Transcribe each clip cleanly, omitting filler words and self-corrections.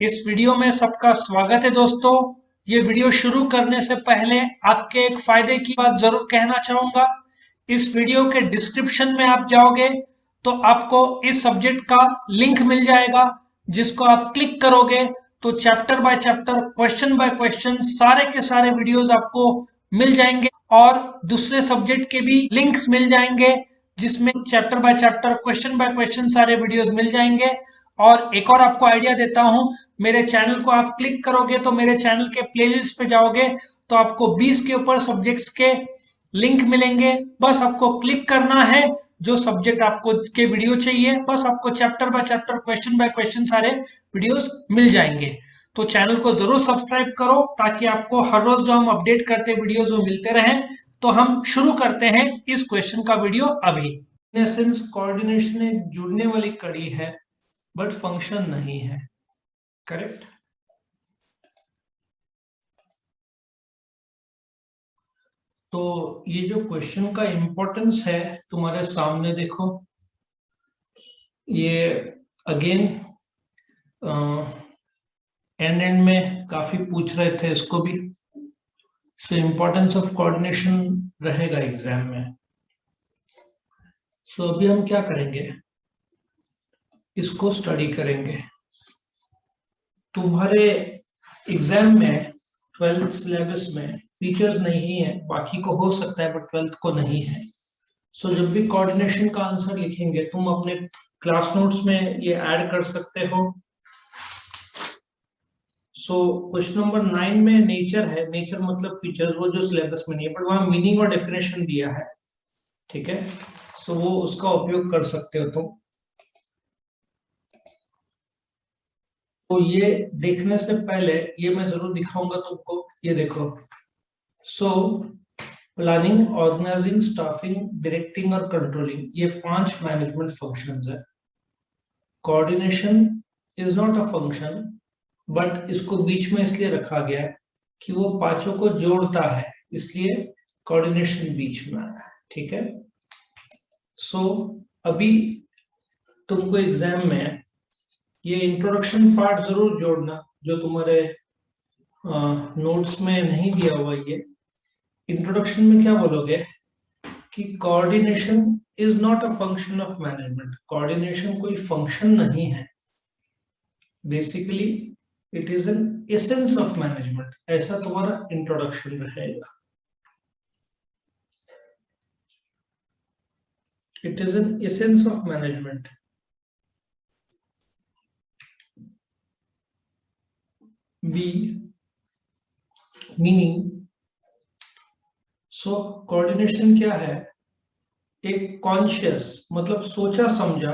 इस वीडियो में सबका स्वागत है दोस्तों। ये वीडियो शुरू करने से पहले आपके एक फायदे की बात जरूर कहना चाहूंगा। इस वीडियो के डिस्क्रिप्शन में आप जाओगे तो आपको इस सब्जेक्ट का लिंक मिल जाएगा, जिसको आप क्लिक करोगे तो chapter by chapter, question by question सारे के सारे वीडियोस आपको मिल जाएंगे और दूसरे सब्जेक्ट के भी लिंक्स मिल जाएंगे, जिसमें chapter by chapter, question by question सारे वीडियोस मिल जाएंगे। और एक और आपको आइडिया देता हूं, मेरे चैनल को आप क्लिक करोगे तो मेरे चैनल के प्लेलिस्ट पे जाओगे तो आपको 20 के ऊपर सब्जेक्ट्स के लिंक मिलेंगे। बस आपको क्लिक करना है, जो सब्जेक्ट आपको के वीडियो चाहिए, बस आपको chapter by chapter, question by question सारे वीडियोस मिल जाएंगे। तो चैनल को जरूर सब्सक्राइब करो ताकि आपको हर रोज जो हम अपडेट करते वीडियोस वो मिलते रहें। तो हम शुरू करते हैं इस क्वेश्चन का वीडियो अभी। इन एसेंस कोऑर्डिनेशन एक जुड़ने वाली कड़ी है बट फंक्शन नहीं है। करेक्ट। तो ये जो क्वेश्चन का इंपॉर्टेंस है तुम्हारे सामने देखो, ये अगेन एंड में काफी पूछ रहे थे इसको भी। सो इंपॉर्टेंस ऑफ कोऑर्डिनेशन रहेगा एग्जाम में। सो अभी हम क्या करेंगे, इसको स्टडी करेंगे। तुम्हारे एग्जाम में 12th सिलेबस में फीचर्स नहीं है, बाकी को हो सकता है बट 12th को नहीं है। सो जब भी कोऑर्डिनेशन का आंसर लिखेंगे तुम अपने क्लास नोट्स में ये ऐड कर सकते हो। सो क्वेश्चन नंबर 9 में नेचर है, नेचर मतलब फीचर्स, वो जो सिलेबस में नहीं है, बट वहां मीनिंग और डेफिनेशन दिया है। ठीक है, सो वो उसका उपयोग कर सकते हो तुम। तो ये देखने से पहले ये मैं जरूर दिखाऊंगा तुमको, ये देखो। So planning, organising, staffing, directing और कंट्रोलिंग, ये 5 मैनेजमेंट फंक्शंस है। Coordination is not a function, but इसको बीच में इसलिए रखा गया है कि वो पांचों को जोड़ता है, इसलिए कोऑर्डिनेशन बीच में आया है। ठीक है। सो अभी तुमको एग्जाम में ये इंट्रोडक्शन पार्ट जरूर जोड़ना, जो तुम्हारे नोट्स में नहीं दिया हुआ। ये इंट्रोडक्शन में क्या बोलोगे कि coordination is not a function of management. Coordination कोई फंक्शन नहीं है, basically it is an essence of management. ऐसा तुम्हारा इंट्रोडक्शन रहेगा। It is an essence of management. B meaning. So coordination क्या है, एक कॉन्शियस मतलब सोचा समझा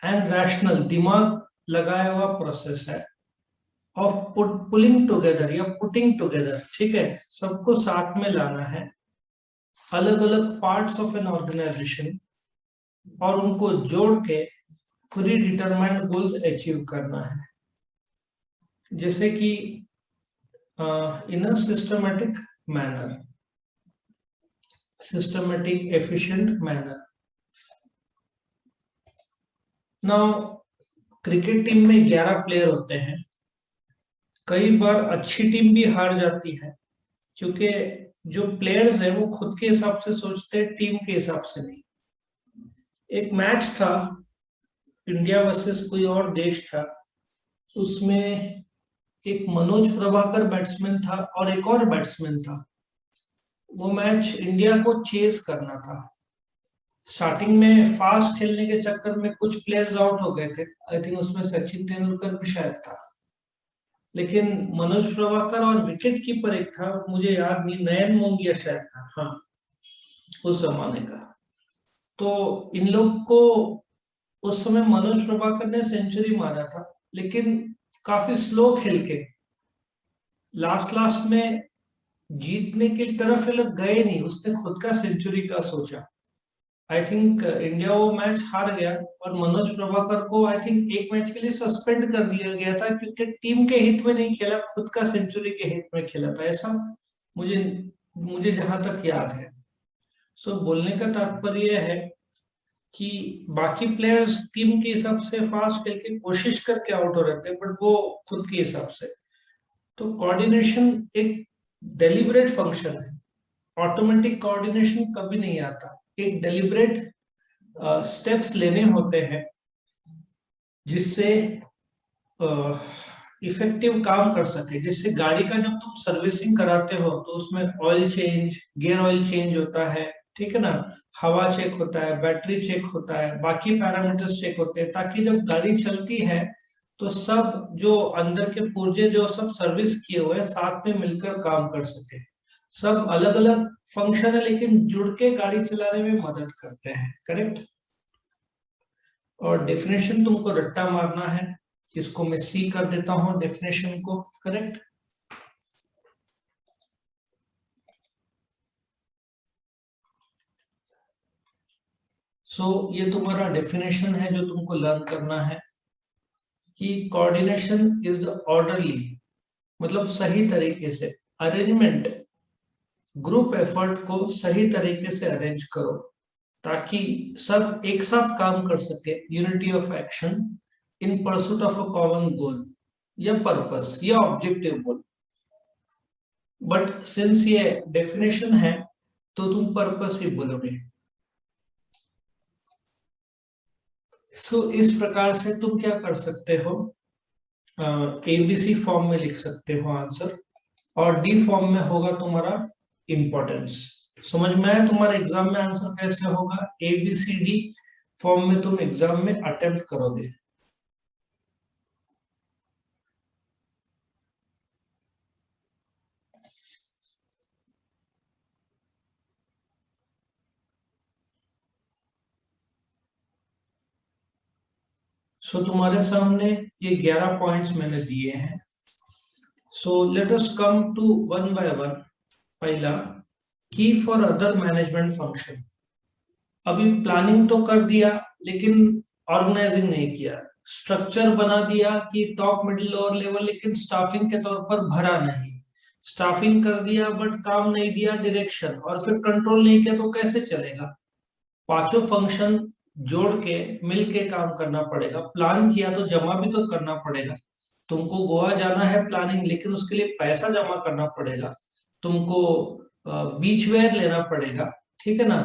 एंड रैशनल दिमाग लगाया हुआ प्रोसेस है ऑफ पुलिंग टुगेदर या पुटिंग टुगेदर। ठीक है, सबको साथ में लाना है, अलग अलग पार्ट्स ऑफ एन ऑर्गेनाइजेशन, और उनको जोड़ के प्री डिटरमाइंड गोल्स अचीव करना है। जैसे कि in a systematic manner, systematic efficient manner. Now cricket team में 11 प्लेयर होते हैं। कई बार अच्छी टीम भी हार जाती है क्योंकि जो प्लेयर्स हैं वो खुद के हिसाब से सोचते हैं, टीम के हिसाब से नहीं। एक मैच था, इंडिया वर्सेस कोई और देश था, उसमें एक मनोज प्रभाकर बैट्समैन था और एक और बैट्समैन था। वो मैच इंडिया को चेस करना था। स्टार्टिंग में फास्ट खेलने के चक्कर में कुछ प्लेयर्स आउट हो गए थे, आई थिंक उसमें सचिन तेंदुलकर भी शायद था। लेकिन मनोज प्रभाकर और विकेट कीपर एक था, मुझे याद नहीं, नयन मोंगिया शायद था, हाँ, उस जमाने का। तो इन लोग को उस समय मनोज प्रभाकर ने सेंचुरी मारा था, लेकिन काफी स्लो खेल के लास्ट लास्ट में जीतने की तरफ ये लोग गए नहीं, उसने खुद का सेंचुरी का सोचा। आई थिंक इंडिया वो मैच हार गया और मनोज प्रभाकर को आई थिंक एक मैच के लिए सस्पेंड कर दिया गया था, क्योंकि टीम के हित में नहीं खेला, खुद का सेंचुरी के हित में खेला था, ऐसा मुझे मुझे जहां तक याद है। सो बोलने का तात्पर्य है कि बाकी प्लेयर्स टीम के हिसाब से फास्ट खेल के कोशिश करके आउट हो रहे थे, बट वो खुद के हिसाब से। तो कोऑर्डिनेशन एक डेलिबरेट फंक्शन है, ऑटोमेटिक कोऑर्डिनेशन कभी नहीं आता। एक डेलिबरेट स्टेप्स लेने होते हैं जिससे इफेक्टिव काम कर सके। जिससे गाड़ी का जब तुम सर्विसिंग कराते हो तो उसमें oil change, gear oil change होता है, ठीक है ना, हवा चेक होता है, बैटरी चेक होता है, बाकी पैरामीटर्स चेक होते हैं, ताकि जब गाड़ी चलती है तो सब जो अंदर के पुर्जे जो सब सर्विस किए हुए हैं साथ में मिलकर काम कर सके। सब अलग अलग फंक्शन है लेकिन जुड़ के गाड़ी चलाने में मदद करते हैं, करेक्ट। और डेफिनेशन तुमको रट्टा मारना है, इसको मैं सी कर देता हूं डेफिनेशन को, करेक्ट। सो ये तुम्हारा डेफिनेशन है जो तुमको लर्न करना है कि कोऑर्डिनेशन इज ऑर्डरली, मतलब सही तरीके से अरेंजमेंट, ग्रुप एफर्ट को सही तरीके से अरेंज करो ताकि सब एक साथ काम कर सके, unity of action in pursuit of a common goal या पर्पस या ऑब्जेक्टिव गोल। बट सिंस ये डेफिनेशन है तो तुम पर्पस ही बोलोगे। इस प्रकार से तुम क्या कर सकते हो, एबीसी फॉर्म में लिख सकते हो आंसर, और डी फॉर्म में होगा तुम्हारा इंपॉर्टेंस। समझ में आया तुम्हारा एग्जाम में आंसर कैसे होगा, एबीसीडी फॉर्म में तुम एग्जाम में अटेम्प्ट करोगे। तुम्हारे सामने ये 11 पॉइंट्स मैंने दिए हैं। Let us come to one by one. पहला, key for other management function. अभी प्लानिंग तो कर दिया लेकिन ऑर्गेनाइजिंग नहीं किया, स्ट्रक्चर बना दिया कि टॉप मिडिल लोअर लेवल, लेकिन स्टाफिंग के तौर पर भरा नहीं। स्टाफिंग कर दिया बट काम नहीं दिया डायरेक्शन, और फिर कंट्रोल नहीं किया तो कैसे चलेगा। पांचों फंक्शन जोड़ के मिल के काम करना पड़ेगा। प्लान किया तो जमा भी तो करना पड़ेगा। तुमको गोवा जाना है प्लानिंग, लेकिन उसके लिए पैसा जमा करना पड़ेगा। तुमको बीच वेयर लेना पड़ेगा, ठीक है ना।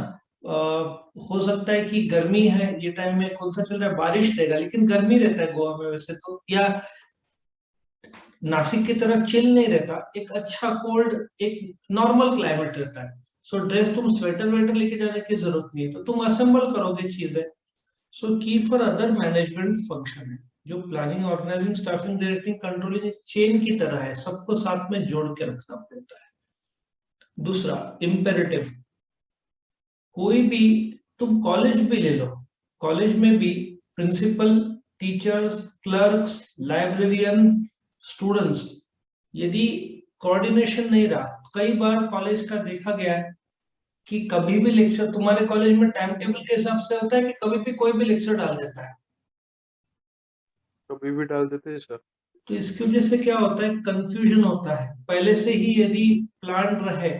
हो सकता है कि गर्मी है, ये टाइम में कौन सा चल रहा है, बारिश रहेगा, लेकिन गर्मी रहता है गोवा में वैसे तो, या नासिक की तरह चिल नहीं रहता, एक अच्छा कोल्ड, एक नॉर्मल क्लाइमेट रहता है। ड्रेस तुम स्वेटर वेटर लेके जाने की जरूरत नहीं है, तो तुम असेंबल करोगे चीजें। की फॉर अदर मैनेजमेंट फंक्शन है जो planning, organising, staffing, directing, controlling एक चेन की तरह है, सबको साथ में जोड़ के रखना पड़ता है। दूसरा, इम्पेरेटिव। कोई भी, तुम कॉलेज भी ले लो, कॉलेज में भी principal, teachers, clerks, librarian, students, यदि कोऑर्डिनेशन नहीं रहा, कई बार कॉलेज का देखा गया है कि कभी भी लेक्चर तुम्हारे कॉलेज में टाइम टेबल के हिसाब से होता है कि कभी भी कोई भी लेक्चर डाल देता है। कभी भी डाल देते हैं सर। तो इसकी वजह से क्या होता है, कंफ्यूजन होता है। पहले से ही यदि प्लान रहे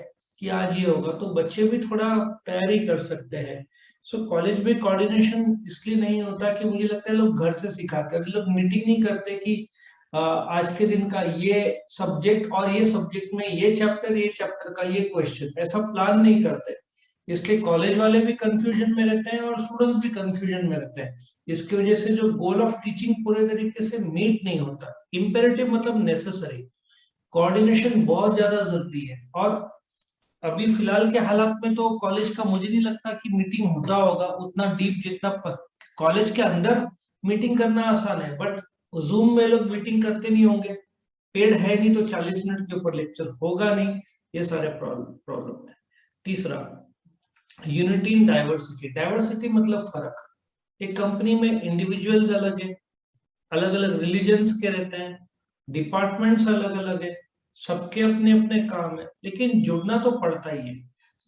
कि आज ये होगा तो बच्चे भी थोड़ा तैयारी कर सकते हैं। कॉलेज में कोऑर्डिनेशन इसलिए नहीं होता कि मुझे लगता है लोग घर से सिखाते हैं, लोग मीटिंग नहीं करते कि आज के दिन का ये सब्जेक्ट और ये सब्जेक्ट में ये चैप्टर का ये क्वेश्चन, ऐसा प्लान नहीं करते। इसलिए कॉलेज वाले भी कंफ्यूजन में रहते हैं और स्टूडेंट्स भी कंफ्यूजन में रहते हैं। इसकी वजह से जो गोल ऑफ टीचिंग पूरे तरीके से मीट नहीं होता। इंपेरेटिव मतलब नेसेसरी, कोऑर्डिनेशन बहुत ज्यादा जरूरी है। और अभी फिलहाल के हालात में तो कॉलेज का मुझे नहीं लगता कि मीटिंग होता होगा उतना डीप, जितना कॉलेज के अंदर मीटिंग करना आसान है, बट जूम में लोग मीटिंग करते नहीं होंगे, पेड है नहीं तो 40 मिनट के ऊपर लेक्चर होगा नहीं। ये सारे प्रॉब्लम है। तीसरा, यूनिटी इन डाइवर्सिटी। डाइवर्सिटी मतलब फर्क। एक कंपनी में इंडिविजुअल्स अलग है, अलग अलग रिलीजन्स के रहते हैं, डिपार्टमेंट्स अलग अलग है, सबके अपने अपने काम है, लेकिन जुड़ना तो पड़ता ही है।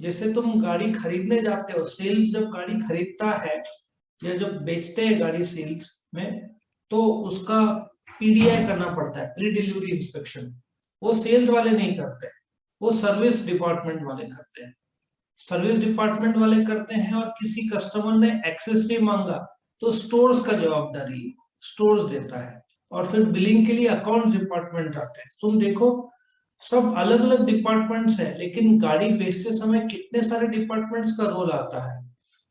जैसे तुम गाड़ी खरीदने जाते हो, सेल्स जब गाड़ी खरीदता है या जब बेचते हैं गाड़ी सेल्स में, तो उसका पीडीआई करना पड़ता है, प्री डिलीवरी इंस्पेक्शन। वो सेल्स वाले नहीं करते, वो सर्विस डिपार्टमेंट वाले करते हैं। सर्विस डिपार्टमेंट वाले करते हैं, और किसी कस्टमर ने एक्सेसरी मांगा तो स्टोर्स का जवाबदारी स्टोर्स देता है, और फिर बिलिंग के लिए अकाउंट्स डिपार्टमेंट आते हैं। तुम देखो सब अलग अलग डिपार्टमेंट्स है, लेकिन गाड़ी बेचते समय कितने सारे डिपार्टमेंट्स का रोल आता है।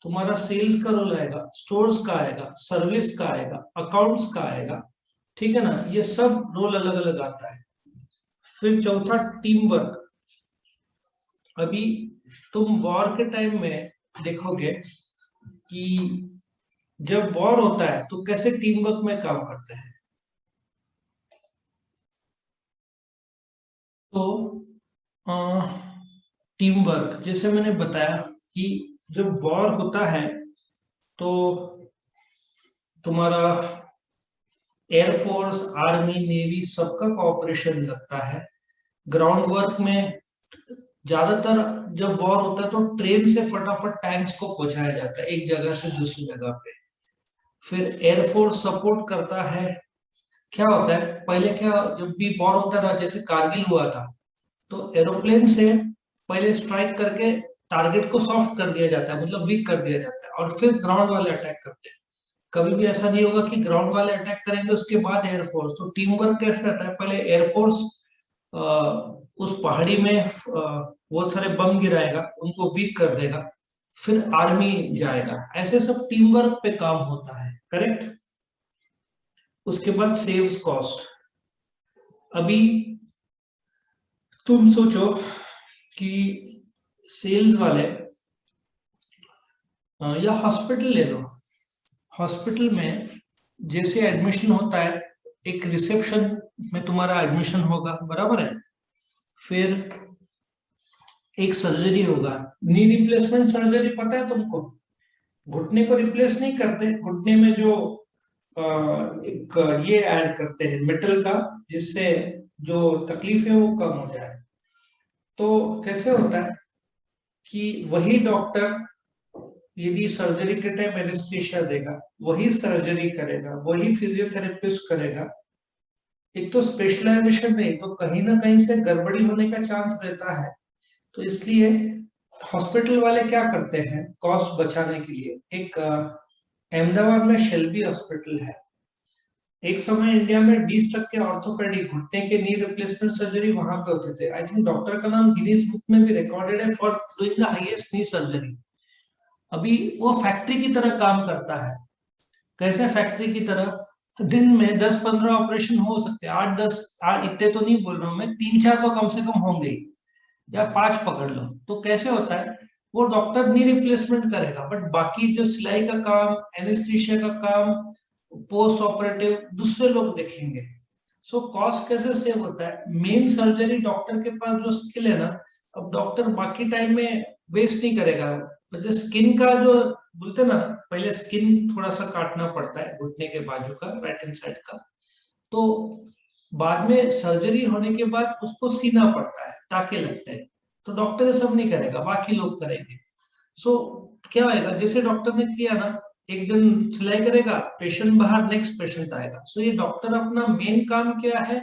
तुम्हारा सेल्स का रोल आएगा, स्टोर्स का आएगा, सर्विस का आएगा, अकाउंट्स का आएगा, ठीक है ना, ये सब रोल अलग अलग आता है। फिर चौथा टीम वर्क। अभी तुम वॉर के टाइम में देखोगे कि जब वॉर होता है तो कैसे टीम वर्क में काम करते हैं। तो टीम वर्क जैसे मैंने बताया कि जब वॉर होता है तो तुम्हारा एयरफोर्स, आर्मी, नेवी सबका कोऑपरेशन लगता है। ग्राउंड वर्क में ज्यादातर जब वॉर होता है तो ट्रेन से फटाफट टैंक्स को पहुंचाया जाता है एक जगह से दूसरी जगह पे। फिर एयरफोर्स सपोर्ट करता है। क्या होता है पहले, क्या जब भी वॉर होता था, जैसे कारगिल हुआ था, तो एरोप्लेन से पहले स्ट्राइक करके टारगेट को सॉफ्ट कर दिया जाता है, मतलब वीक कर दिया जाता है, और फिर ग्राउंड वाले अटैक करते हैं। कभी भी ऐसा नहीं होगा कि ग्राउंड वाले अटैक करेंगे उसके बाद एयरफोर्स। तो टीम वर्क कैसे रहता है, पहले एयरफोर्स उस पहाड़ी में बहुत सारे बम गिराएगा, उनको वीक कर देगा, फिर आर्मी जाएगा, ऐसे सब टीम वर्क पे काम होता है, करेक्ट। उसके बाद सेव्स कॉस्ट। अभी तुम सोचो कि सेल्स वाले या हॉस्पिटल ले लो, हॉस्पिटल में जैसे एडमिशन होता है, एक रिसेप्शन में तुम्हारा एडमिशन होगा, बराबर है। फिर एक सर्जरी होगा, नी रिप्लेसमेंट सर्जरी, पता है तुमको। घुटने को रिप्लेस नहीं करते, घुटने में जो एक ये ऐड करते हैं मेटल का, जिससे जो तकलीफ है वो कम हो जाए। तो कैसे होता है कि वही डॉक्टर यदि सर्जरी के टाइम एनेस्थीसिया देगा, वही सर्जरी करेगा, वही फिजियोथेरेपिस्ट करेगा। एक तो स्पेशलाइजेशन नहीं, तो कहीं ना कहीं से गड़बड़ी होने का चांस रहता है। तो इसलिए हॉस्पिटल वाले क्या करते हैं कॉस्ट बचाने के लिए, एक अहमदाबाद में शेल्बी हॉस्पिटल है। एक समय इंडिया में 20% ऑर्थोपेडिक घुटने के नी रिप्लेसमेंट सर्जरी वहां पे होते थे। आई थिंक डॉक्टर का नाम गिनीज बुक में भी रिकॉर्डेड है for doing the highest knee surgery. अभी वो फैक्ट्री की तरह काम करता है। कैसे फैक्ट्री की तरह, दिन में 10-15 ऑपरेशन हो सकते हैं, 8-10, इतने तो नहीं बोल रहा हूँ मैं, 3-4 तो कम से कम होंगे ही, या 5 पकड़ लो। तो कैसे होता है, वो डॉक्टर नी रिप्लेसमेंट करेगा, बट बाकी जो सिलाई का काम, एनेस्थीसिया का काम, पोस्ट ऑपरेटिव दूसरे लोग देखेंगे। सो कॉस्ट कैसे सेव होता है, मेन सर्जरी डॉक्टर के पास जो स्किल है ना, अब डॉक्टर बाकी टाइम में वेस्ट नहीं करेगा। तो जो स्किन का जो बोलते ना, पहले स्किन थोड़ा सा काटना पड़ता है घुटने के बाजू का, राइट हैंड साइड का, तो बाद में सर्जरी होने के बाद उसको सीना पड़ता है, टाके लगते हैं। तो डॉक्टर ये सब नहीं करेगा, बाकी लोग करेंगे। सो क्या होगा, जैसे डॉक्टर ने किया ना, एक दिन सिलाई करेगा, पेशेंट बाहर, नेक्स्ट पेशेंट आएगा। सो ये डॉक्टर अपना मेन काम क्या है,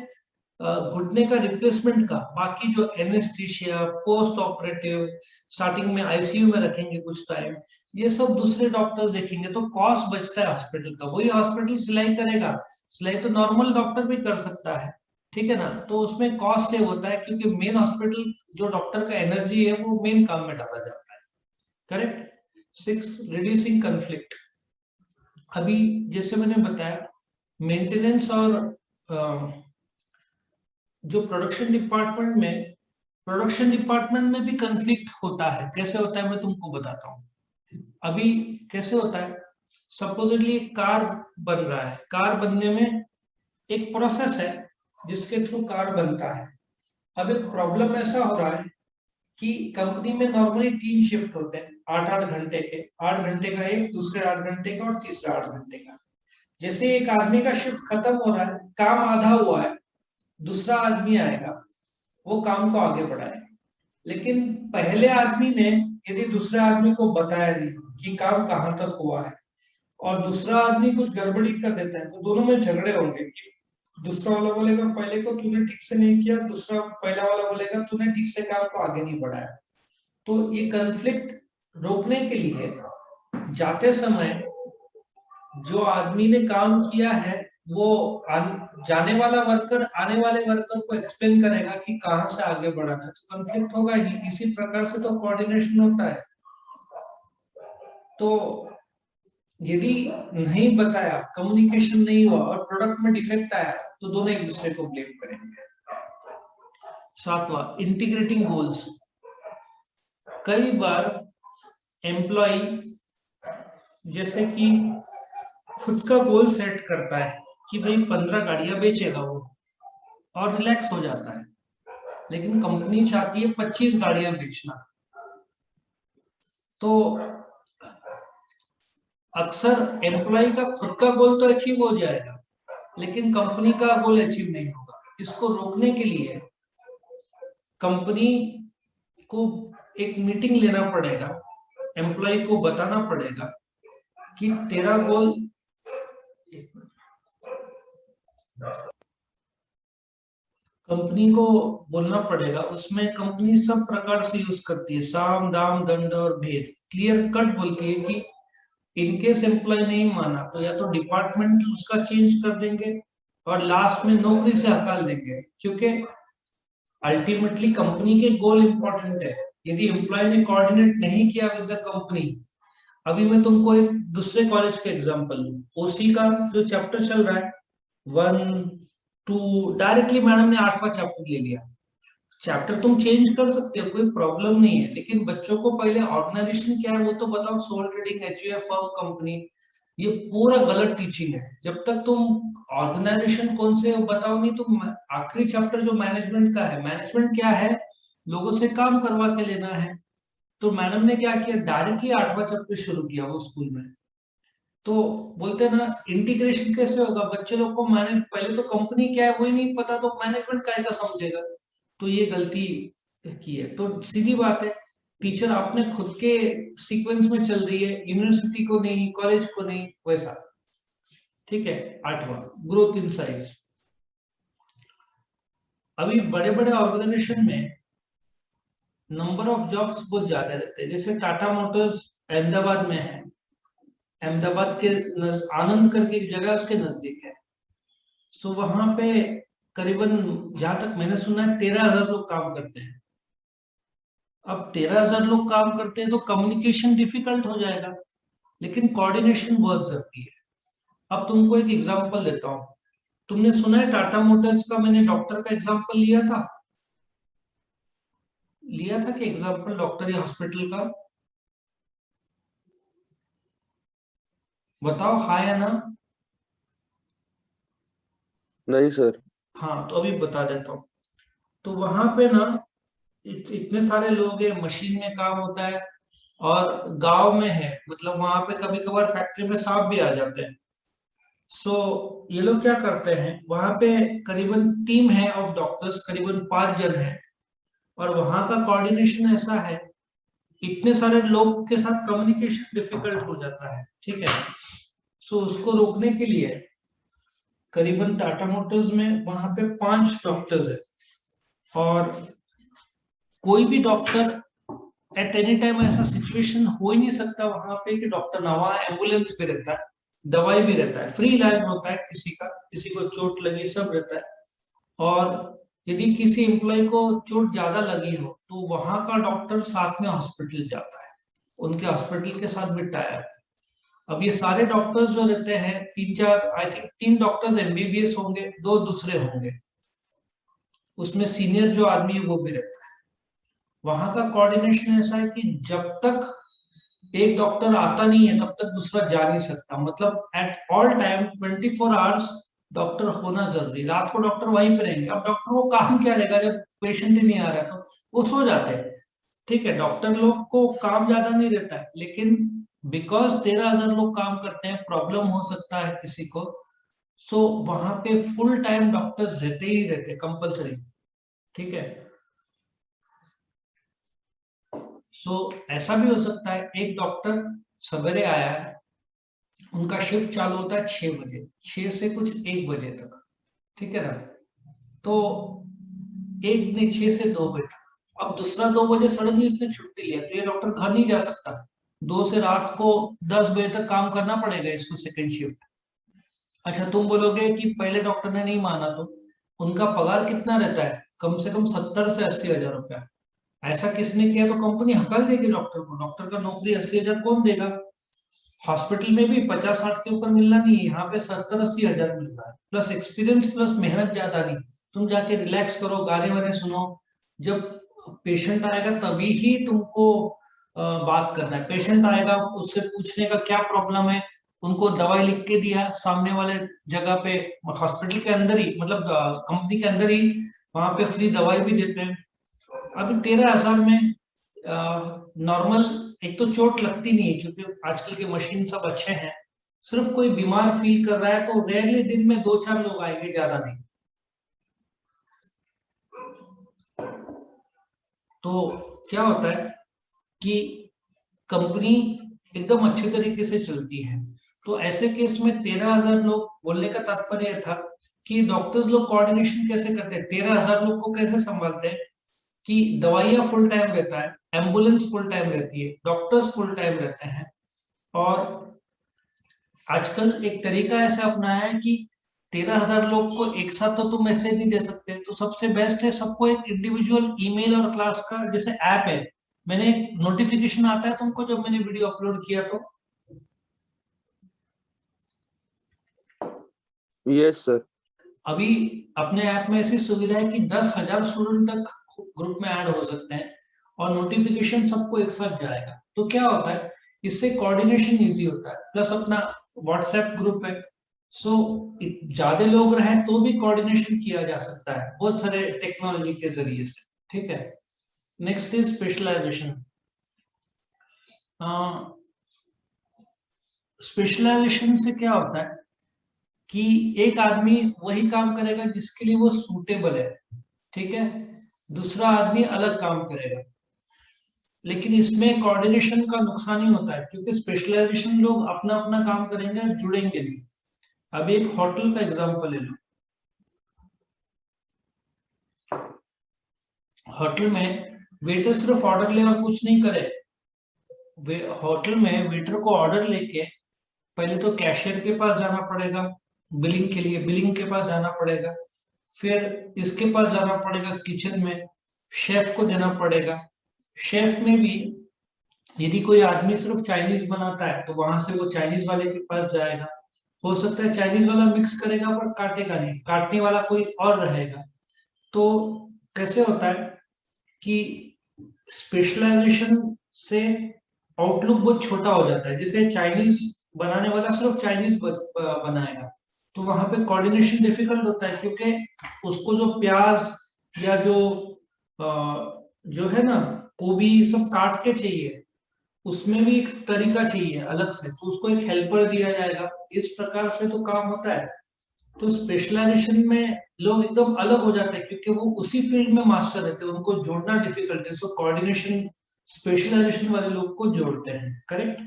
घुटने का रिप्लेसमेंट का। बाकी जो एनेस्थीसिया, पोस्ट ऑपरेटिव, स्टार्टिंग में आईसीयू में रखेंगे कुछ टाइम, ये सब दूसरे डॉक्टर्स देखेंगे। तो कॉस्ट बचता है हॉस्पिटल का। वही हॉस्पिटल सिलाई करेगा, सिलाई तो नॉर्मल डॉक्टर भी कर सकता है, ठीक है ना। तो उसमें कॉस्ट सेव होता है, क्योंकि मेन हॉस्पिटल जो डॉक्टर का एनर्जी है वो मेन काम में डाला जाता है, करेक्ट। 6, reducing conflict. अभी जैसे मैंने बताया, मेंटेनेंस और जो प्रोडक्शन डिपार्टमेंट में भी कंफ्लिक्ट होता है। कैसे होता है मैं तुमको बताता हूँ। अभी कैसे होता है, सपोजिटली कार बन रहा है, कार बनने में एक प्रोसेस है जिसके थ्रू कार बनता है। अब एक प्रॉब्लम ऐसा हो रहा है कि कंपनी में नॉर्मली 3 शिफ्ट होते हैं, 8-8 घंटे के, 8 घंटे का एक, दूसरे 8 घंटे का, और तीसरा 8 घंटे का। जैसे एक आदमी का शिफ्ट खत्म हो रहा है, काम आधा हुआ है, दूसरा आदमी आएगा, वो काम को आगे बढ़ाएगा। लेकिन पहले आदमी ने यदि दूसरे आदमी को बताया नहीं कि काम कहाँ तक हुआ है, और दूसरा आदमी कुछ गड़बड़ी कर देता है, तो दोनों में झगड़े होंगे कि दूसरा वाला बोलेगा पहले को तूने ठीक से नहीं किया, दूसरा पहला वाला बोलेगा तूने ठीक से काम को आगे नहीं बढ़ाया। तो ये कन्फ्लिक्ट रोकने के लिए जाते समय जो आदमी ने काम किया है वो जाने वाला वर्कर आने वाले वर्कर को एक्सप्लेन करेगा कि कहां से आगे बढ़ाना है, तो कन्फ्लिक्ट होगा ही। इसी प्रकार से तो कोऑर्डिनेशन होता है। तो यदि नहीं बताया, कम्युनिकेशन नहीं हुआ और प्रोडक्ट में डिफेक्ट आया, तो दोनों एक दूसरे को ब्लेम करेंगे। सातवां, इंटीग्रेटिंग गोल्स। कई बार एम्प्लॉय जैसे कि खुद का गोल सेट करता है कि भाई 15 गाड़ियां बेचेगा वो, और रिलैक्स हो जाता है, लेकिन कंपनी चाहती है 25 गाड़ियां बेचना। तो अक्सर एम्प्लॉय का खुद का गोल तो अचीव हो जाएगा, लेकिन कंपनी का गोल अचीव नहीं होगा। इसको रोकने के लिए कंपनी को एक मीटिंग लेना पड़ेगा, एम्प्लॉय को बताना पड़ेगा कि तेरा गोल, कंपनी को बोलना पड़ेगा। उसमें कंपनी सब प्रकार से यूज करती है, साम दाम दंड और भेद। क्लियर कट बोलती है कि इनकेस एम्प्लॉय नहीं माना तो या तो डिपार्टमेंट उसका चेंज कर देंगे और लास्ट में नौकरी से हकाल देंगे, क्योंकि अल्टीमेटली कंपनी के गोल इंपॉर्टेंट है। यदि एम्प्लॉय ने कोऑर्डिनेट नहीं किया विद द कंपनी, अभी मैं तुमको एक दूसरे कॉलेज का एग्जांपल दूं, ओसी का जो चैप्टर चल रहा है 1 2, डायरेक्टली मैडम ने 8वां चैप्टर ले लिया। चैप्टर तुम चेंज कर सकते हो, कोई प्रॉब्लम नहीं है, लेकिन बच्चों को पहले ऑर्गेनाइजेशन क्या है वो तो बताओ। Sole trading, HUF firm, company, ये पूरा गलत टीचिंग है। जब तक तुम ऑर्गेनाइजेशन कौन से बताओ नहीं, तुम आखिरी चैप्टर जो मैनेजमेंट का है, मैनेजमेंट क्या है, लोगों से काम करवा के लेना है। तो मैडम ने क्या किया, डायरेक्टली 8वां चैप्टर शुरू किया वो स्कूल में। तो बोलते हैं ना, इंटीग्रेशन कैसे होगा, बच्चे लोग को मैनेज, पहले तो कंपनी क्या है वही नहीं पता, तो मैनेजमेंट काय का समझेगा। तो ये गलती की है। तो सीधी बात है, टीचर आपने खुद के सीक्वेंस में चल रही है, यूनिवर्सिटी को नहीं, कॉलेज को नहीं, वैसा। ठीक है। 8वां, ग्रोथ इन साइज। अभी बड़े बड़े ऑर्गेनाइजेशन में नंबर ऑफ जॉब्स बहुत ज्यादा रहते हैं। जैसे टाटा मोटर्स अहमदाबाद में है, अहमदाबाद के आनंद करके एक जगह उसके नजदीक है। सो वहां पे करीबन, जहां तक मैंने सुना है, 13,000 लोग काम करते हैं। अब 13,000 लोग काम करते हैं तो कम्युनिकेशन डिफिकल्ट हो जाएगा, लेकिन कोऑर्डिनेशन बहुत जरूरी है। अब तुमको एक एग्जांपल देता हूँ। तुमने सुना है टाटा मोटर्स का, मैंने डॉक्टर का एग्जांपल लिया था कि एग्जांपल डॉक्टर या हॉस्पिटल का? बताओ हाँ या ना। नहीं सर। हाँ, तो अभी बता देता हूँ। तो वहां पे ना इतने सारे लोग हैं, मशीन में काम होता है, और गांव में है, मतलब वहां पे कभी कभार फैक्ट्री में सांप भी आ जाते हैं। सो ये लोग क्या करते हैं, वहां पे करीबन टीम है ऑफ डॉक्टर्स, करीबन 5 जन है, और वहां का कोऑर्डिनेशन ऐसा है, इतने सारे लोग के साथ कम्युनिकेशन डिफिकल्ट हो जाता है। ठीक है। सो उसको रोकने के लिए करीबन टाटा मोटर्स में वहां पे 5 डॉक्टर्स है, और कोई भी डॉक्टर एट एनी टाइम, ऐसा सिचुएशन हो ही नहीं सकता वहां पे कि डॉक्टर ना, वहां एम्बुलेंस भी रहता है, दवाई भी रहता है, फ्री इलाज होता है, किसी को चोट लगी सब रहता है। और यदि किसी एम्प्लॉय को चोट ज्यादा लगी हो तो वहां का डॉक्टर साथ में हॉस्पिटल जाता है, उनके हॉस्पिटल के साथ भी टायर। अब ये सारे डॉक्टर्स जो रहते हैं, 3 4, आई थिंक 3 डॉक्टर्स एमबीबीएस होंगे, 2 दूसरे होंगे, उसमें सीनियर जो आदमी है वो भी रहता है। वहां का कोऑर्डिनेशन ऐसा है कि जब तक एक डॉक्टर आता नहीं है तब तक दूसरा जा नहीं सकता। मतलब at all time 24 hours doctor होना जरूरी। रात को डॉक्टर वहीं पे रहेंगे। अब डॉक्टर को काम क्या रहेगा, जब पेशेंट ही नहीं आ रहा तो वो सो जाते हैं। ठीक है, डॉक्टर लोग को काम ज्यादा नहीं रहता है, लेकिन बिकॉज 13,000 लोग काम करते हैं, प्रॉब्लम हो सकता है किसी को। सो वहां पे फुल टाइम डॉक्टर्स रहते ही रहते, कंपल्सरी। ठीक है। सो ऐसा भी हो सकता है, एक डॉक्टर सवेरे आया है, उनका शिफ्ट चालू होता है 6 बजे, 6 से कुछ 1 बजे तक। ठीक है ना। तो एक ने 6 से 2 बजे तक, अब दूसरा 2 बजे सडनली इसने छुट्टी लिया तो ये डॉक्टर घर नहीं जा सकता, 2 से रात को 10 बजे तक काम करना पड़ेगा इसको सेकंड शिफ्ट। अच्छा तुम बोलोगे कि पहले डॉक्टर ने नहीं माना, तो उनका पगार कितना रहता है, कम से कम 70 से 80 हजार रुपया। ऐसा किसने किया तो कंपनी हकल देगी डॉक्टर को, डॉक्टर का नौकरी 80 हजार कौन देगा। हॉस्पिटल में भी 50-60 के ऊपर मिलना नहीं है, यहाँ पे 70-80 हजार मिल रहा है, प्लस एक्सपीरियंस प्लस मेहनत ज्यादा नहीं। तुम जाके रिलैक्स करो, गाने वाने सुनो, जब पेशेंट आएगा तभी ही तुमको बात करना है। पेशेंट आएगा उससे पूछने का क्या प्रॉब्लम है, उनको दवाई लिख के दिया सामने वाले जगह पे, हॉस्पिटल के अंदर ही, मतलब कंपनी के अंदर ही वहां पे फ्री दवाई भी देते हैं। अभी 13 हजार में नॉर्मल, एक तो चोट लगती नहीं है क्योंकि आजकल के मशीन सब अच्छे हैं, सिर्फ कोई बीमार फील कर रहा है तो रेयरली दिन में 2-4 लोग आएंगे, ज्यादा नहीं। तो क्या होता है कि कंपनी एकदम अच्छे तरीके से चलती है। तो ऐसे केस में 13 हजार लोग, बोलने का तात्पर्य था कि डॉक्टर्स लोग कोऑर्डिनेशन कैसे करते हैं, 13 हजार लोग को कैसे संभालते हैं, कि दवाइयाँ फुल टाइम रहता है, एम्बुलेंस फुल टाइम रहती है, डॉक्टर्स फुल टाइम रहते हैं। और आजकल एक तरीका ऐसा अपनाया है कि 13 हजार लोग को एक साथ तो तुम मैसेज नहीं दे सकते, तो सबसे बेस्ट है सबको एक इंडिविजुअल ईमेल और क्लास का जैसे ऐप है, मैंने नोटिफिकेशन आता है तुमको जब मैंने वीडियो अपलोड किया तो। Yes sir. अभी अपने ऐप में ऐसी सुविधा है कि 10 हजार स्टूडेंट तक ग्रुप में ऐड हो सकते हैं और नोटिफिकेशन सबको एक साथ जाएगा। तो क्या होता है, इससे कोऑर्डिनेशन इजी होता है, प्लस अपना व्हाट्सएप ग्रुप है, सो ज्यादा लोग रहे तो भी कोऑर्डिनेशन किया जा सकता है बहुत सारे टेक्नोलॉजी के जरिए से। ठीक है, नेक्स्ट इज स्पेशलाइजेशन। स्पेशलाइजेशन से क्या होता है कि एक आदमी वही काम करेगा जिसके लिए वो सूटेबल है, ठीक है, दूसरा आदमी अलग काम करेगा। लेकिन इसमें कोऑर्डिनेशन का नुकसान ही होता है क्योंकि स्पेशलाइजेशन लोग अपना अपना काम करेंगे, जुड़ेंगे नहीं। अभी एक होटल का एग्जांपल ले लो, होटल में वेटर सिर्फ ऑर्डर ले और कुछ नहीं करे, होटल में वेटर को ऑर्डर लेके पहले तो कैशियर के पास जाना पड़ेगा, बिलिंग के लिए बिलिंग के पास जाना पड़ेगा, फिर इसके पास जाना पड़ेगा किचन में, शेफ को देना पड़ेगा। शेफ में भी यदि कोई आदमी सिर्फ चाइनीज बनाता है तो वहां से वो चाइनीज वाले के पास जाएगा, हो सकता है चाइनीज वाला मिक्स करेगा पर काटेगा नहीं, काटने वाला कोई और रहेगा। तो कैसे होता है कि स्पेशलाइजेशन से आउटलुक बहुत छोटा हो जाता है, जैसे चाइनीज बनाने वाला सिर्फ चाइनीज बनाएगा तो वहां पे कोऑर्डिनेशन डिफिकल्ट होता है क्योंकि उसको जो प्याज या जो है ना गोभी सब काट के चाहिए, उसमें भी एक तरीका चाहिए अलग से, तो उसको एक हेल्पर दिया जाएगा, इस प्रकार से तो काम होता है। तो स्पेशलाइजेशन में लोग एकदम अलग हो जाते हैं क्योंकि वो उसी फील्ड में मास्टर रहते हैं, उनको जोड़ना डिफिकल्ट है, सो कोऑर्डिनेशन स्पेशलाइजेशन वाले लोग को जोड़ते हैं। करेक्ट।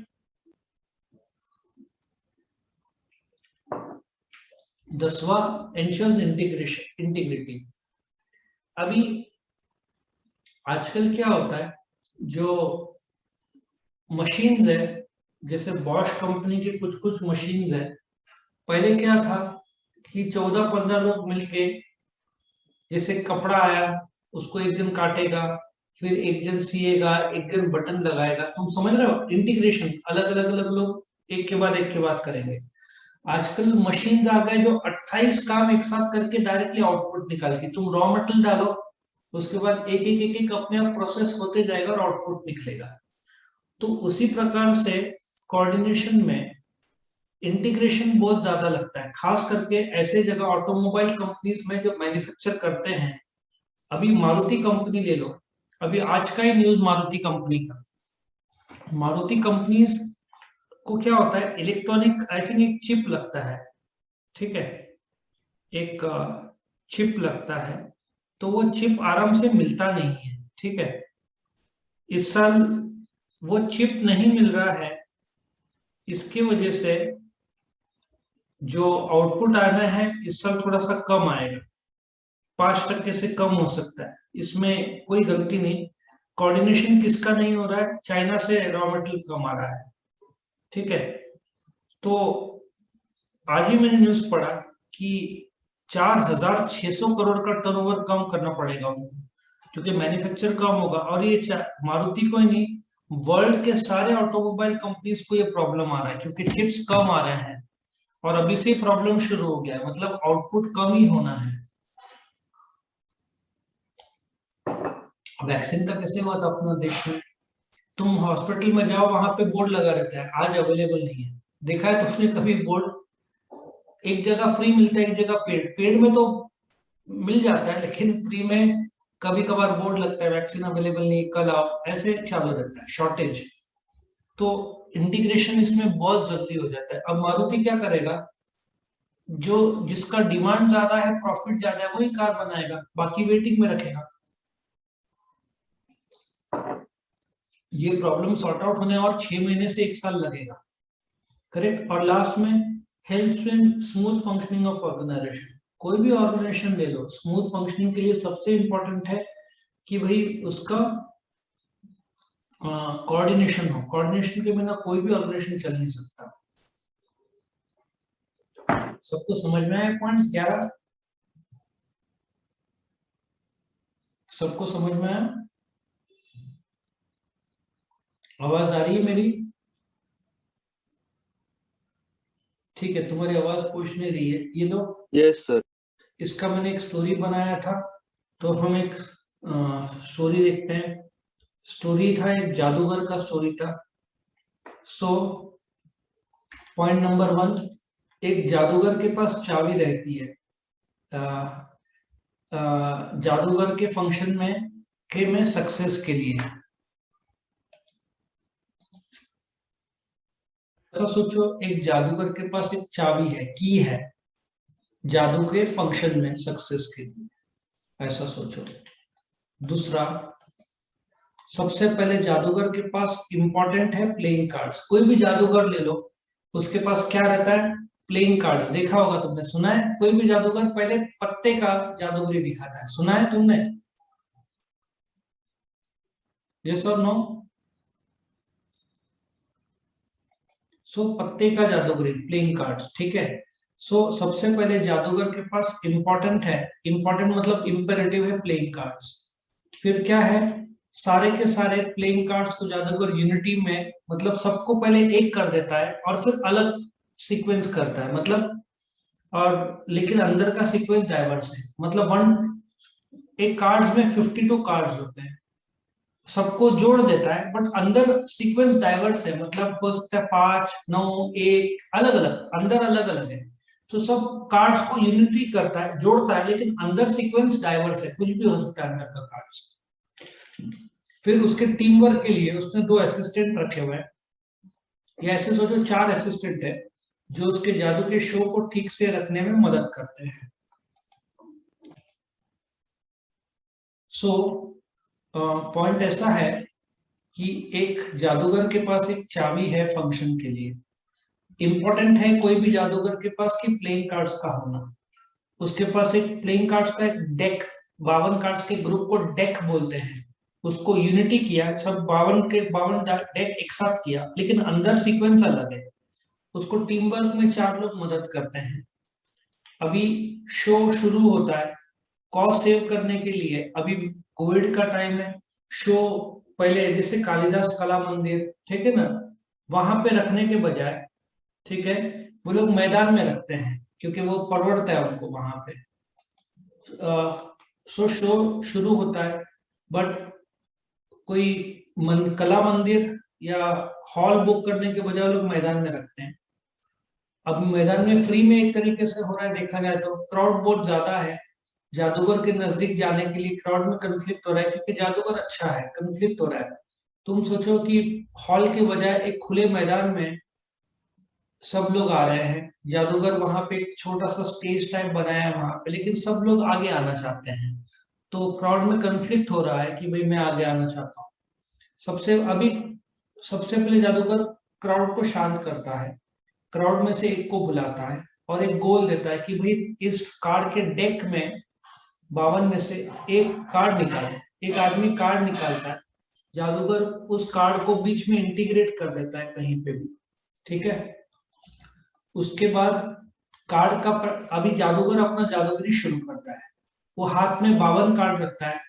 10वां एंश्योर्स इंटीग्रेशन इंटीग्रिटी। अभी आजकल क्या होता है, जो मशीन्स है, जैसे बॉश कंपनी की कुछ कुछ मशीन्स है, पहले क्या था कि 14-15 लोग मिलके, जैसे कपड़ा आया उसको एक जन काटेगा, फिर एक जन सिएगा, एक जन बटन लगाएगा, तुम समझ रहे हो, इंटीग्रेशन, अलग अलग अलग लोग एक के बाद करेंगे। आजकल मशीन आ गए जो 28 काम एक साथ करके डायरेक्टली आउटपुट निकाल के, तुम रॉ मटेरियल डालो उसके बाद एक अपने आप प्रोसेस होते जाएगा और आउटपुट निकलेगा। तो उसी प्रकार से कोऑर्डिनेशन में इंटीग्रेशन बहुत ज्यादा लगता है, खास करके ऐसे जगह ऑटोमोबाइल कंपनीज में जब मैन्युफैक्चर करते हैं। अभी मारुति कंपनी ले लो, अभी आज का ही न्यूज मारुति कंपनी का, मारुति कंपनीज को क्या होता है, इलेक्ट्रॉनिक आई थिंक एक चिप लगता है, ठीक है, एक चिप लगता है, तो वो चिप आराम से मिलता नहीं है, ठीक है। इस साल वो चिप नहीं मिल रहा है, इसकी वजह से जो आउटपुट आना है इस साल थोड़ा सा कम आएगा। 5% से कम हो सकता है, इसमें कोई गलती नहीं। कोऑर्डिनेशन किसका नहीं हो रहा है? चाइना से रॉ मटेरियल कम आ रहा है, ठीक है। तो आज ही मैंने न्यूज पढ़ा कि 4,600 करोड़ का टर्नओवर कम करना पड़ेगा उनको, क्योंकि मैन्युफैक्चर कम होगा। और ये मारुति को ही नहीं, वर्ल्ड के सारे ऑटोमोबाइल कंपनीज को ये प्रॉब्लम आ रहा है, क्योंकि चिप्स कम आ रहे हैं और अभी से प्रॉब्लम शुरू हो गया है, मतलब आउटपुट कम ही होना है। वैक्सीन का कैसे हुआ था अपना देश में? तुम हॉस्पिटल में जाओ, वहां पे बोर्ड लगा रहता है आज अवेलेबल नहीं है। देखा है तुमने कभी बोर्ड? एक जगह फ्री मिलता है, एक जगह पेड। पेड में तो मिल जाता है, लेकिन फ्री में कभी कभार बोर्ड लगता है वैक्सीन अवेलेबल नहीं, कल आओ, ऐसे चालू रहता है शॉर्टेज। तो इंटीग्रेशन इसमें बहुत जरूरी हो जाता है। अब मारुति क्या करेगा? जो जिसका डिमांड ज्यादा है, प्रॉफिट ज्यादा है, वही कार बनाएगा, बाकी वेटिंग में रखेगा। ये प्रॉब्लम सॉर्ट आउट होने और 6 महीने से 1 साल लगेगा, करेक्ट। और लास्ट में health and smooth functioning of organisation. कोई भी ऑर्गेनाइजेशन ले लो, स्मूथ फंक्शनिंग के लिए सबसे इंपॉर्टेंट है कि भाई उसका कोऑर्डिनेशन हो। कोऑर्डिनेशन के बिना कोई भी ऑर्गेनाइजेशन चल नहीं सकता। सबको समझ में आया पॉइंट्स 11? सबको समझ में आया? आवाज आ रही है मेरी? ठीक है, तुम्हारी आवाज पूछ नहीं रही है। ये लो, यस सर। इसका मैंने एक स्टोरी बनाया था, तो हम एक स्टोरी देखते हैं। स्टोरी था, एक जादूगर का स्टोरी था। सो पॉइंट नंबर 1, एक जादूगर के पास चाबी रहती है। जादूगर के फंक्शन में सक्सेस के लिए। ऐसा सोचो, एक जादूगर के पास एक चाबी है, की है, जादू के फंक्शन में सक्सेस के लिए। ऐसा सोचो। दूसरा, सबसे पहले जादूगर के पास इंपॉर्टेंट है प्लेइंग कार्ड्स। कोई भी जादूगर ले लो, उसके पास क्या रहता है? Playing card. देखा होगा तुमने, सुना है? कोई भी जादूगर पहले पत्ते का जादूगरी दिखाता है, सुना है तुमने? यस और नो? सो पत्ते का जादूगरी, प्लेइंग कार्ड्स, ठीक है। सो सबसे पहले जादूगर के पास इंपॉर्टेंट है, इंपॉर्टेंट मतलब इंपेरेटिव है, प्लेइंग कार्ड्स। फिर क्या है? सारे के सारे प्लेइंग कार्ड्स को जादूगर यूनिटी में, मतलब सबको पहले एक कर देता है और फिर अलग सीक्वेंस करता है, मतलब। और लेकिन अंदर का सीक्वेंस डाइवर्स है, मतलब एक कार्ड्स में 52 कार्ड्स होते हैं, सबको जोड़ देता है, बट अंदर सीक्वेंस डाइवर्स है, मतलब हो सकता है 5, 9, 1, अलग अलग, अंदर अलग अलग है। तो सब कार्ड्स को यूनिटी करता है, जोड़ता है, लेकिन अंदर सीक्वेंस डाइवर्स है, कुछ भी हो सकता है अंदर का कार्ड्स। फिर उसके टीम वर्क के लिए उसने 2 असिस्टेंट रखे हुए हैं, या ऐसे सोचो 4 असिस्टेंट है, जो उसके जादू के शो को ठीक से रखने में मदद करते हैं। सो पॉइंट ऐसा है कि एक जादूगर के पास एक चाबी है फंक्शन के लिए। इंपॉर्टेंट है कोई भी जादूगर के पास की प्लेइंग कार्ड्स का होना। उसके पास एक प्लेइंग कार्ड्स का एक डेक, 52 कार्ड्स के ग्रुप को डेक बोलते हैं। उसको यूनिटी किया, सब 52 के 52 डेक एक साथ किया, लेकिन अंदर सीक्वेंस अलग है। उसको टीम वर्क में 4 लोग मदद करते हैं। अभी शो शुरू होता है, कॉस्ट सेव करने के लिए, अभी कोविड का टाइम है, शो पहले जैसे कालिदास कला मंदिर, ठीक है ना, वहां पे रखने के बजाय, ठीक है, वो लोग मैदान में रखते हैं, क्योंकि वो परवड़ता है उनको वहां पे। शो शुरू होता है, बट कोई कला मंदिर या हॉल बुक करने के बजाय लोग मैदान में रखते हैं। अब मैदान में फ्री में एक तरीके से हो रहा है, देखा जाए तो क्राउड बहुत ज्यादा है, जादूगर के नजदीक जाने के लिए क्राउड में कंफ्लिक्ट हो रहा है, क्योंकि जादूगर अच्छा है, कंफ्लिक्ट हो रहा है। तुम सोचो कि हॉल के बजाय एक खुले मैदान में सब लोग आ रहे हैं, जादूगर वहां पे एक छोटा सा स्टेज टाइप बनाया है वहां पे, लेकिन सब लोग आगे आना चाहते हैं, तो क्राउड में कंफ्लिक्ट हो रहा है कि भाई मैं आगे आना चाहता हूँ। सबसे पहले जादूगर क्राउड को शांत करता है, क्राउड में से एक को बुलाता है और एक गोल देता है कि भाई इस कार्ड के डेक में 52 में से एक कार्ड निकाले, एक आदमी कार्ड निकालता है, जादूगर उस कार्ड को बीच में इंटीग्रेट कर देता है कहीं पे भी, ठीक है। उसके बाद कार्ड का अभी जादूगर अपना जादूगरी शुरू करता है। वो हाथ में 52 कार्ड रखता है,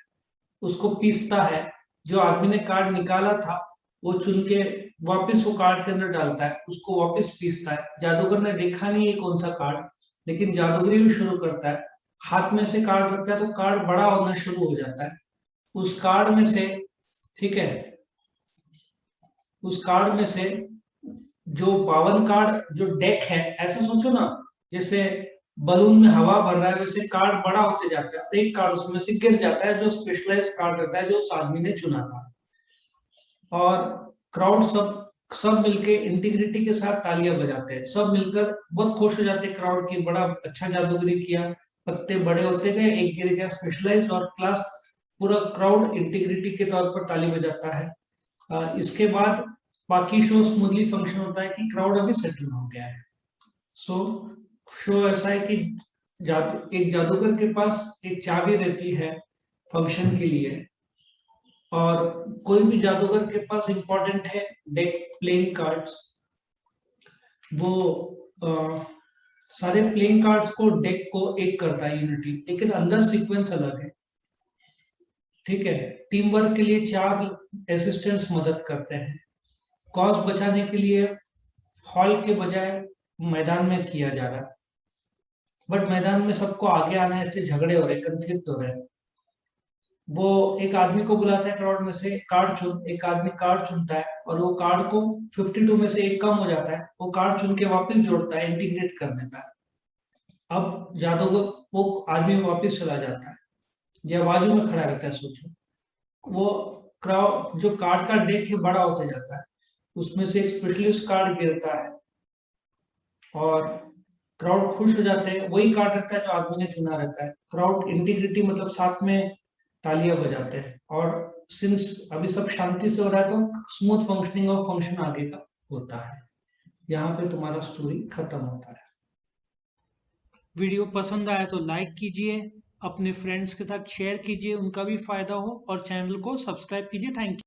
उसको पीसता है, जो आदमी ने कार्ड निकाला था वो चुन के वापस वो कार्ड के अंदर डालता है, उसको वापस पीसता है। जादूगर ने देखा नहीं है कौन सा कार्ड, लेकिन जादूगरी भी शुरू करता है, हाथ में से कार्ड रखता है तो कार्ड बड़ा होना शुरू हो जाता है। उस कार्ड में से, ठीक है, उस कार्ड में से जो 52 कार्ड जो डेक है, ऐसा सोचो ना जैसे बलून में हवा भर रहा है, वैसे कार्ड बड़ा होते जाता है, एक कार्ड उसमें से गिर जाता है जो स्पेशलाइज कार्ड रहता है जो उस आदमी ने चुना था। और क्राउड सब सब मिलके इंटीग्रिटी के साथ तालियां बजाते हैं, सब मिलकर बहुत खुश हो जाते हैं क्राउड की, बड़ा अच्छा जादूगरी किया। पत्ते बड़े होते गए, एक गिर गया स्पेशलाइज, और क्लास पूरा क्राउड इंटीग्रिटी के तौर पर ताली बजाता है। इसके बाद बाकी शो स्मूथली फंक्शन होता है कि क्राउड अभी सेटल हो गया है। सो शो ऐसा है कि एक जादूगर के पास एक चाबी रहती है फंक्शन के लिए, और कोई भी जादूगर के पास इंपॉर्टेंट है डेक प्लेइंग कार्ड्स। वो सारे प्लेइंग कार्ड्स को, डेक को एक करता है यूनिटी, लेकिन अंदर सीक्वेंस अलग है, ठीक है। टीम वर्क के लिए 4 असिस्टेंट्स मदद करते हैं। कॉस्ट बचाने के लिए हॉल के बजाय मैदान में किया जा रहा है, बट मैदान में सबको आगे आना है इसलिए झगड़े हो रहे, कंफ्लिक्ट हो रहे हैं। वो एक आदमी को बुलाता है क्राउड में से, कार्ड चुन, एक आदमी कार्ड चुनता है और वो कार्ड को 52 में से एक कम हो जाता है, वो कार्ड चुन के वापस जोड़ता है, इंटीग्रेट कर देता है। अब जादूगर, वो आदमी वापस चला जाता है या बाजू में खड़ा रहता है, सोचो। वो क्राउड जो कार्ड का डेक है बड़ा होते जाता है, उसमें से एक स्पेशलिस्ट कार्ड गिरता है और क्राउड खुश हो जाते हैं, वही कार्ड रहता है जो आदमी ने चुना रहता है। क्राउड इंटीग्रिटी मतलब साथ में तालियां बजाते हैं, और सिंस अभी सब शांति से हो रहा है तो स्मूथ फंक्शनिंग ऑफ फंक्शन आगे का होता है। यहाँ पे तुम्हारा स्टोरी खत्म होता है। वीडियो पसंद आया तो लाइक कीजिए, अपने फ्रेंड्स के साथ शेयर कीजिए, उनका भी फायदा हो, और चैनल को सब्सक्राइब कीजिए। Thank you.